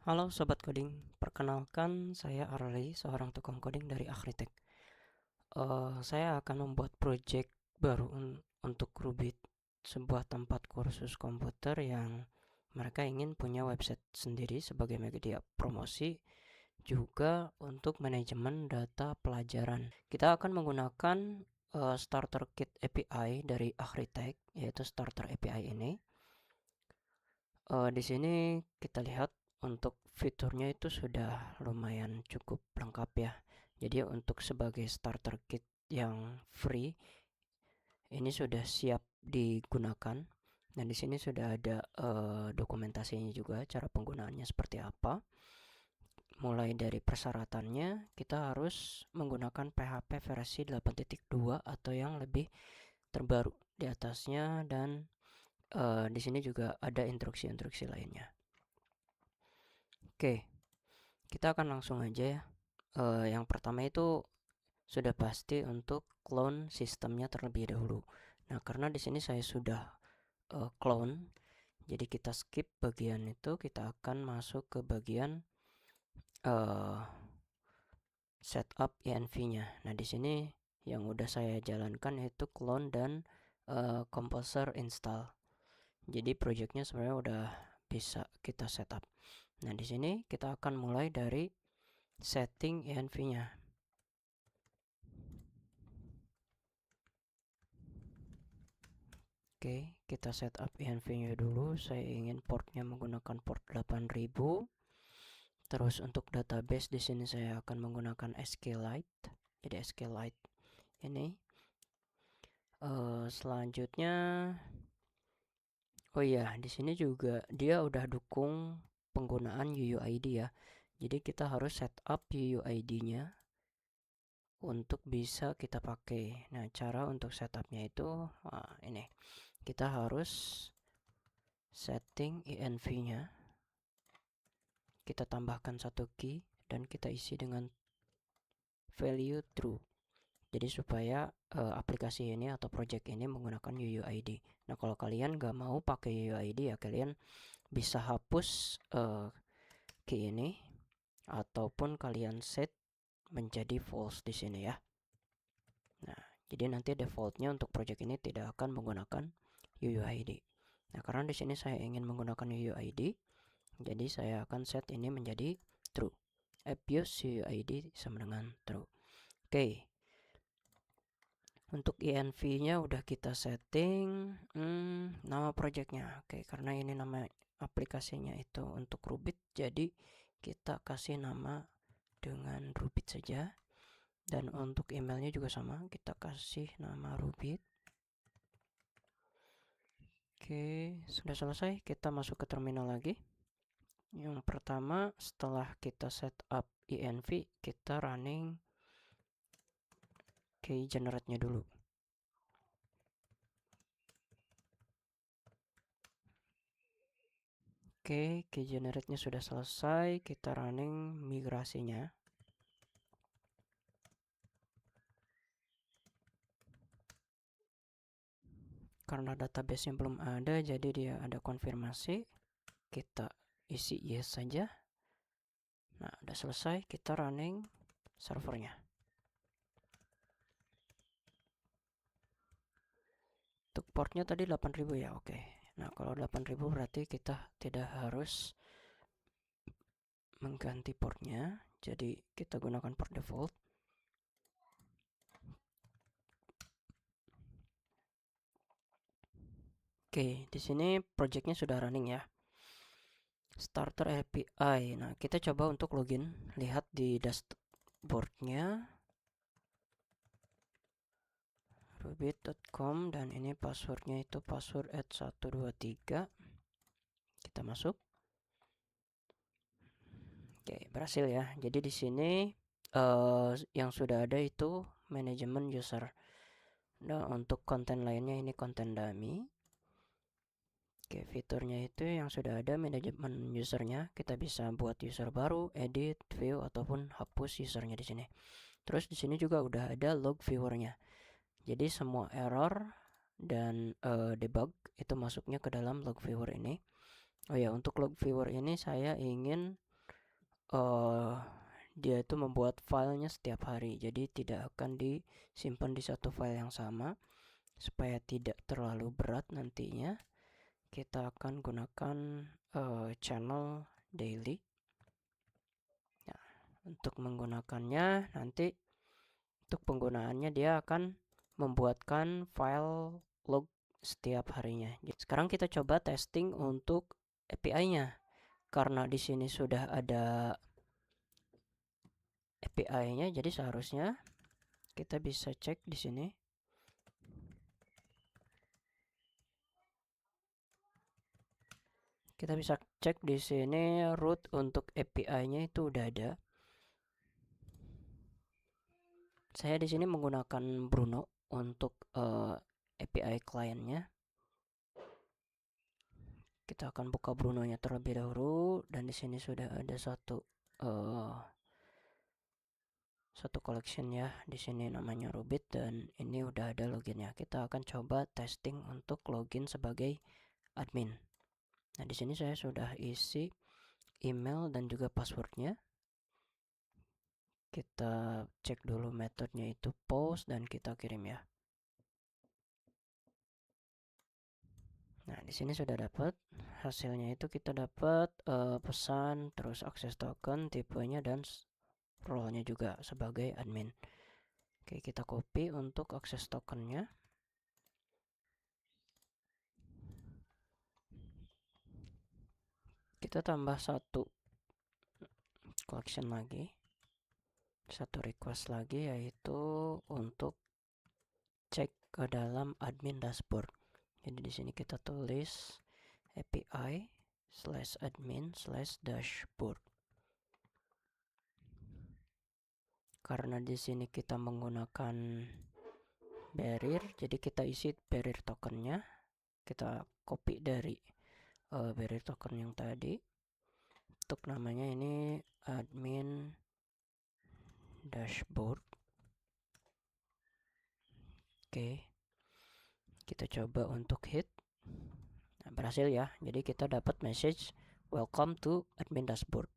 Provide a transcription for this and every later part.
Halo Sobat Coding, perkenalkan saya Arli, seorang tukang coding dari Akritek. Saya akan membuat project baru untuk Rubit, sebuah tempat kursus komputer yang mereka ingin punya website sendiri sebagai media promosi, juga untuk manajemen data pelajaran. Kita akan menggunakan Starter Kit API dari Akritek, yaitu Starter API ini. Di sini kita lihat untuk fiturnya itu sudah lumayan cukup lengkap ya. Jadi untuk sebagai starter kit yang free ini sudah siap digunakan. Dan di sini sudah ada dokumentasinya juga, cara penggunaannya seperti apa. Mulai dari persyaratannya, kita harus menggunakan PHP versi 8.2 atau yang lebih terbaru di atasnya, dan di sini juga ada instruksi-instruksi lainnya. Oke, kita akan langsung aja ya. Yang pertama itu sudah pasti untuk clone sistemnya terlebih dahulu. Nah, karena di sini saya sudah clone, jadi kita skip bagian itu. Kita akan masuk ke bagian uh, setup env-nya. Nah, di sini yang udah saya jalankan yaitu clone dan composer install. Jadi projectnya sebenarnya udah bisa kita setup. Nah, di sini kita akan mulai dari setting env-nya. Oke, kita setup env-nya dulu. Saya ingin portnya menggunakan port 8000. Terus untuk database di sini saya akan menggunakan SQLite. Jadi SQLite ini. Selanjutnya, oh iya, di sini juga dia udah dukung penggunaan UUID ya. Jadi kita harus setup UUID-nya untuk bisa kita pakai. Nah, cara untuk setupnya itu ini. Kita harus setting env-nya. Kita tambahkan satu key dan kita isi dengan value true. Jadi supaya aplikasi ini atau project ini menggunakan UUID. Nah, kalau kalian nggak mau pakai UUID ya kalian bisa hapus key ini ataupun kalian set menjadi false di sini ya. Nah, jadi nanti defaultnya untuk project ini tidak akan menggunakan UUID. Nah, karena di sini saya ingin menggunakan UUID, jadi saya akan set ini menjadi true. Abuse UUID sama dengan true. Oke. Untuk env-nya udah kita setting. Nama projectnya. Oke, karena ini nama aplikasinya itu untuk Rubit, jadi kita kasih nama dengan Rubit saja. Dan untuk emailnya juga sama, kita kasih nama Rubit. Oke, sudah selesai. Kita masuk ke terminal lagi. Yang pertama, setelah kita setup env, kita running key generate-nya dulu. Oke, key generate-nya sudah selesai. Kita running migrasinya. Karena database-nya belum ada, jadi dia ada konfirmasi. Kita isi yes saja. Nah, udah selesai. Kita running servernya. Untuk portnya tadi 8000 ya, oke. Nah, kalau 8000 berarti kita tidak harus mengganti portnya. Jadi kita gunakan port default. Oke, di sini projectnya sudah running ya. Starter API. Nah, kita coba untuk login. Lihat di dashboardnya rubit.com, dan ini passwordnya itu password @123. Kita masuk. Oke, berhasil ya. Jadi di sini yang sudah ada itu manajemen user. Nah, untuk konten lainnya ini konten dummy. Oke, fiturnya itu yang sudah ada manajemen usernya. Kita bisa buat user baru, edit, view, ataupun hapus usernya di sini. Terus di sini juga udah ada log viewernya. Jadi semua error dan debug itu masuknya ke dalam log viewer ini. Oh ya, untuk log viewer ini saya ingin dia itu membuat filenya setiap hari, jadi tidak akan disimpan di satu file yang sama. Supaya tidak terlalu berat nantinya, kita akan gunakan channel daily. Nah, untuk menggunakannya nanti untuk penggunaannya dia akan membuatkan file log setiap harinya. Sekarang kita coba testing untuk API-nya. Karena di sini sudah ada API-nya, jadi seharusnya kita bisa cek di sini. Kita bisa cek di sini root untuk API-nya itu udah ada. Saya di sini menggunakan Bruno untuk API kliennya. Kita akan buka Bruno-nya terlebih dahulu, dan di sini sudah ada satu collection ya. Di sini namanya Rubit, dan ini udah ada loginnya. Kita akan coba testing untuk login sebagai admin. Nah, di sini saya sudah isi email dan juga passwordnya. Kita cek dulu metodenya itu post dan kita kirim ya. Nah, di sini sudah dapat hasilnya, itu kita dapat pesan, terus akses token, tipenya, dan role-nya juga sebagai admin. Oke, kita copy untuk akses tokennya. Kita tambah satu collection lagi, satu request lagi, yaitu untuk cek ke dalam admin dashboard. Jadi di sini kita tulis API/admin/dashboard. Karena di sini kita menggunakan barrier, jadi kita isi barrier tokennya. Kita copy dari barrier token yang tadi. Untuk namanya ini admin dashboard. Oke, kita coba untuk hit. Nah, berhasil ya. Jadi kita dapat message welcome to admin dashboard.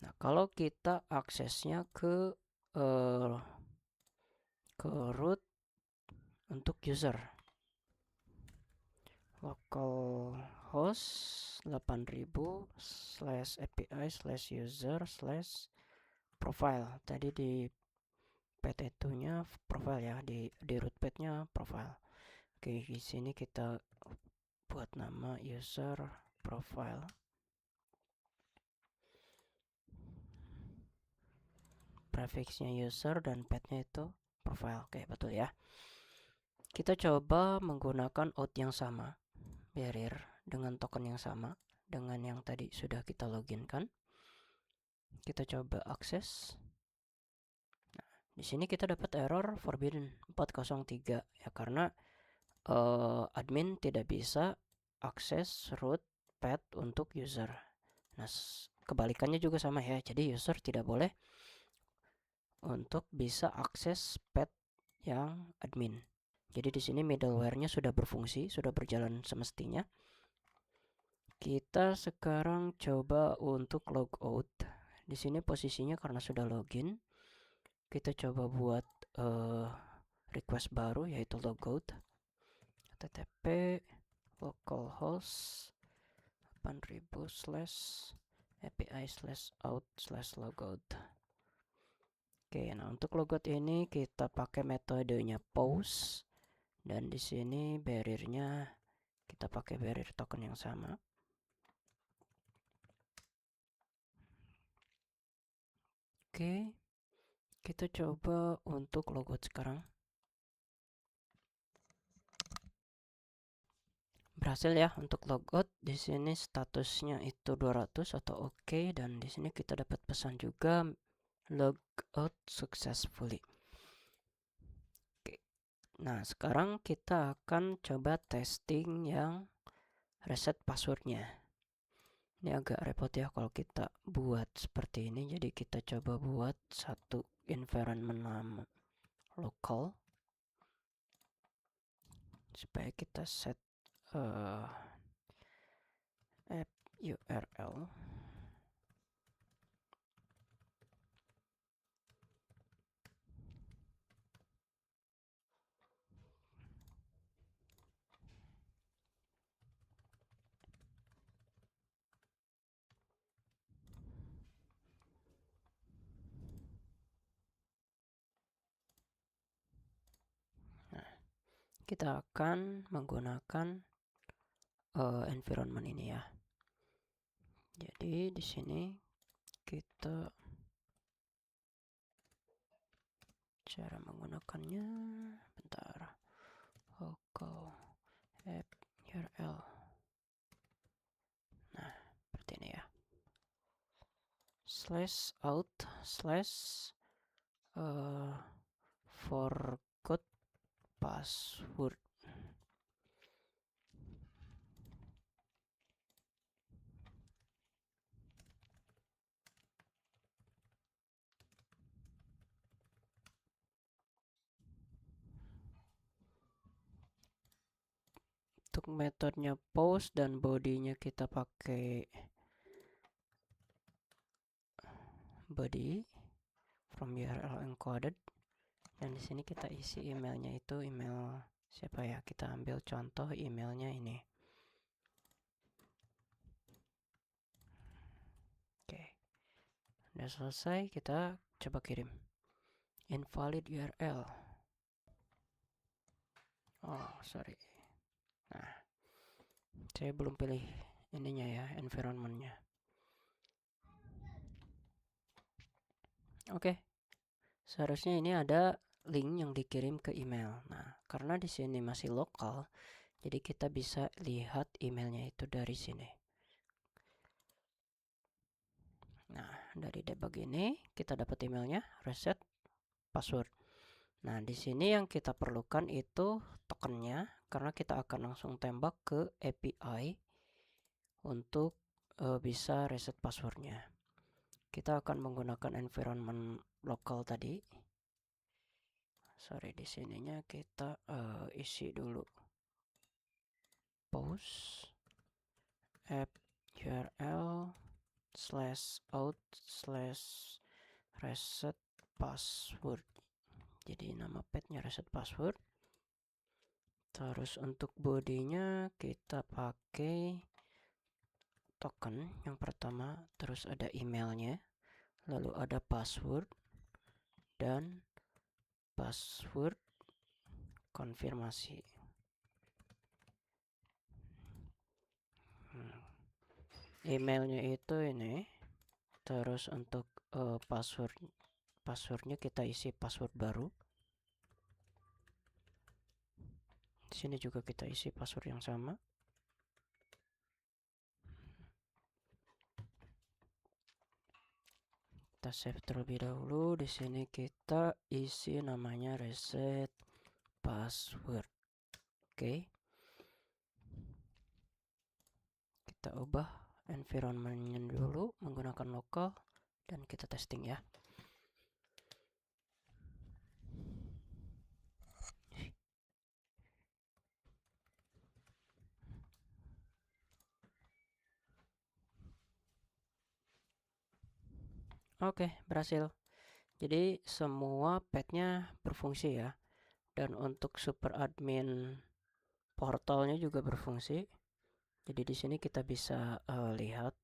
Nah, kalau kita aksesnya ke root untuk user, localhost 8000/API/user/profile. Tadi di PT2 nya profile ya, di root pad nya profile. Oke, di sini kita buat nama user profile. Prefixnya user dan padnya itu profile. Oke, betul ya. Kita coba menggunakan out yang sama, barrier dengan token yang sama dengan yang tadi sudah kita login kan. Kita coba akses. Nah, di sini kita dapat error forbidden 403 ya, karena admin tidak bisa akses root pad untuk user. Nah, kebalikannya juga sama ya. Jadi user tidak boleh untuk bisa akses pad yang admin. Jadi di sini middleware-nya sudah berfungsi, sudah berjalan semestinya. Kita sekarang coba untuk logout. Di sini posisinya karena sudah login, kita coba buat request baru yaitu logout. http localhost 8000/API/out/logout. Oke, nah untuk logout ini kita pakai metodenya post, dan di sini barriernya kita pakai barrier token yang sama. Oke, kita coba untuk logout sekarang. Berhasil ya untuk logout. Di sini statusnya itu 200 atau oke, dan di sini kita dapat pesan juga logout successfully. Oke. Nah, sekarang kita akan coba testing yang reset passwordnya. Ini agak repot ya kalau kita buat seperti ini. Jadi kita coba buat satu environment nama local supaya kita set app URL. kita akan menggunakan environment ini ya. Jadi di sini kita cara menggunakannya, bentar, local app URL. Nah, seperti ini ya. /out/ forgot password. Untuk metodenya post dan bodinya kita pakai body from URL encoded, dan di sini kita isi emailnya itu email siapa ya, kita ambil contoh emailnya ini. Oke, udah selesai, kita coba kirim. Invalid URL. Oh sorry, nah saya belum pilih ininya ya, environmentnya. Oke, seharusnya ini ada link yang dikirim ke email. Nah, karena di sini masih lokal, jadi kita bisa lihat emailnya itu dari sini. Nah, dari debug ini kita dapat emailnya, reset password. Nah, di sini yang kita perlukan itu tokennya, karena kita akan langsung tembak ke API untuk bisa reset passwordnya. Kita akan menggunakan environment lokal tadi. Sorry, di sininya kita isi dulu post app URL /out/reset password. Jadi nama petnya reset password. Terus untuk bodinya kita pakai token yang pertama, terus ada emailnya, lalu ada password dan password konfirmasi. Emailnya itu ini. Terus untuk passwordnya kita isi password baru. Di sini juga kita isi password yang sama. Kita save terlebih dahulu. Di sini kita isi namanya reset password. Oke. Kita ubah environmentnya dulu menggunakan lokal dan kita testing ya. Oke, berhasil. Jadi semua petnya berfungsi ya. Dan untuk super admin portalnya juga berfungsi. Jadi di sini kita bisa lihat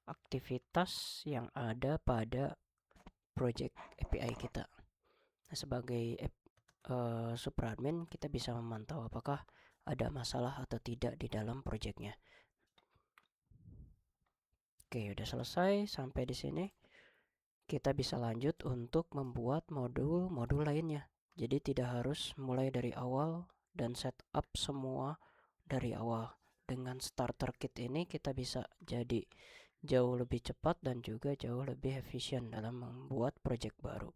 aktivitas yang ada pada project API kita. Nah, sebagai super admin kita bisa memantau apakah ada masalah atau tidak di dalam projectnya. Oke, udah selesai sampai di sini. Kita bisa lanjut untuk membuat modul-modul lainnya. Jadi tidak harus mulai dari awal dan setup semua dari awal. Dengan starter kit ini kita bisa jadi jauh lebih cepat dan juga jauh lebih efisien dalam membuat project baru.